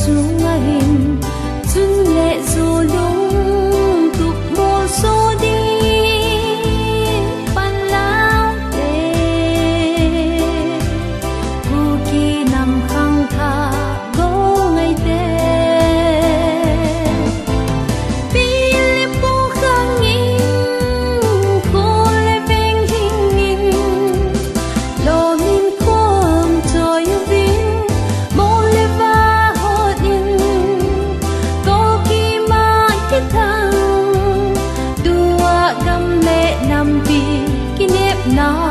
xuống anh dưng lệ dù lung tục mùa số đi pan lao tê cu kỳ nằm khăng thà gô ngày tê pili pu khang in cô lê veng hình in lo min khom cho yêu vinh mô lê va hốt in cô kỳ mai cái thang đua găm lệ nằm vì kỷ niệm nào